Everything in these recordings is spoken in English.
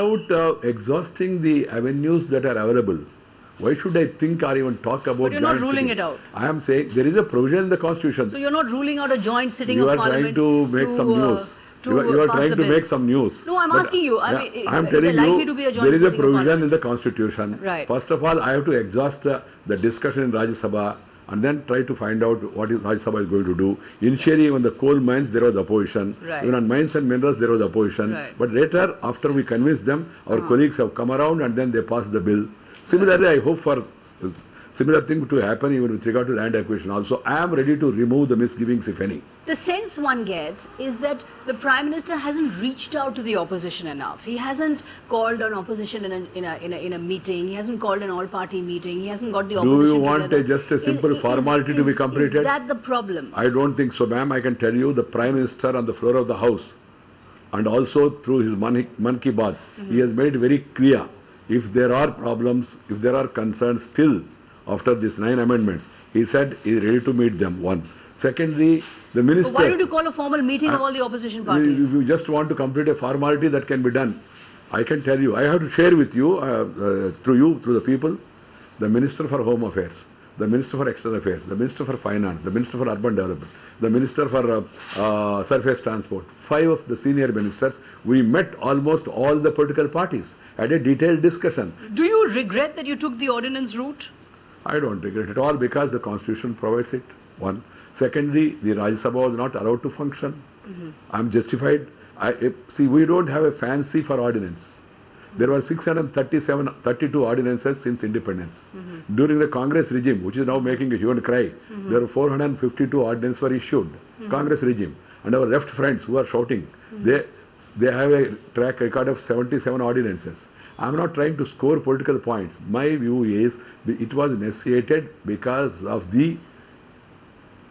without exhausting the avenues that are available, why should I think or even talk about? But you're not ruling it out. I am saying there is a provision in the Constitution. So you're not ruling out a joint sitting of Parliament. You are trying to make some news. You are trying to make some news. No, I'm asking you. I am telling you, there is a provision in the Constitution. Right. First of all, I have to exhaust the discussion in Rajya Sabha and then try to find out what Rajya Sabha is going to do. Initially, on the coal mines, there was opposition. Right. Even on mines and minerals, there was opposition. Right. But later, after we convinced them, our colleagues have come around and then they passed the bill. Similarly, I hope for similar thing to happen even with regard to land acquisition also. I am ready to remove the misgivings, if any. The sense one gets is that the Prime Minister hasn't reached out to the opposition enough. He hasn't called an opposition in a meeting. He hasn't called an all-party meeting. He hasn't got the opposition together. Do you want just a simple formality to be completed? Is that the problem? I don't think so, ma'am. I can tell you the Prime Minister on the floor of the House and also through his Man Ki Baat, he has made it very clear. If there are problems, if there are concerns still after these 9 amendments, he said he is ready to meet them, one. Secondly, the ministers... But why don't you call a formal meeting of all the opposition parties? If you just want to complete a formality, that can be done. I can tell you, I have to share with you, through the people, the Minister for Home Affairs, the Minister for External Affairs, the Minister for Finance, the Minister for Urban Development, the Minister for Surface Transport, 5 of the senior ministers. We met almost all the political parties, had a detailed discussion. Do you regret that you took the ordinance route? I don't regret it all because the Constitution provides it, one. Secondly, the Rajya Sabha was not allowed to function. I am justified. See, we don't have a fancy for ordinance. There were 632 ordinances since independence. During the Congress regime, which is now making a hue and cry, there were 452 ordinances were issued. Congress regime. And our left friends who are shouting, they have a track record of 77 ordinances. I am not trying to score political points. My view is it was initiated because of the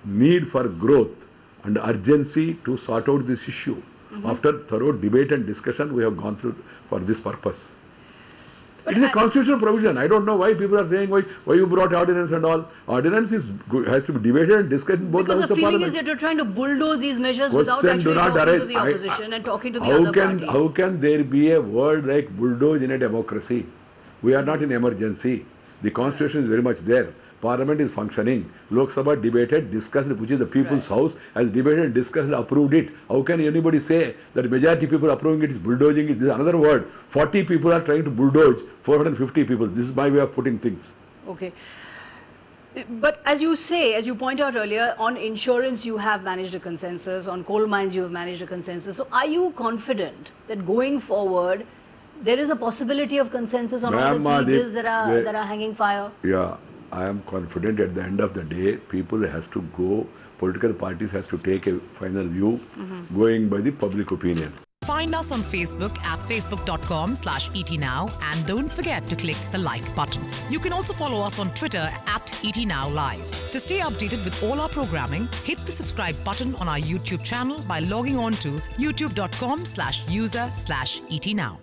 need for growth and urgency to sort out this issue. After thorough debate and discussion, we have gone through for this purpose. But it is a constitutional provision. I don't know why people are saying why you brought ordinance and all. Ordinance has to be debated and discussed in both houses of Parliament. Because the feeling is that you're trying to bulldoze these measures without actually talking to the opposition and talking to the other parties. How can there be a word like bulldoze in a democracy? We are not in emergency. The Constitution is very much there. Parliament is functioning. Lok Sabha debated, discussed, which is the people's house, has debated and discussed and approved it. How can anybody say that majority people approving it is bulldozing it? This is another word. 40 people are trying to bulldoze 450 people. This is my way of putting things. Okay. But as you say, as you point out earlier, on insurance you have managed a consensus, on coal mines you have managed a consensus. So are you confident that going forward there is a possibility of consensus on all the 3 bills that are hanging fire? Yeah. I am confident at the end of the day, people has to go, political parties has to take a final view, going by the public opinion. Find us on Facebook at facebook.com/ETNow and don't forget to click the like button. You can also follow us on Twitter at ETNowLive. To stay updated with all our programming, hit the subscribe button on our YouTube channel by logging on to youtube.com/user/ETNow.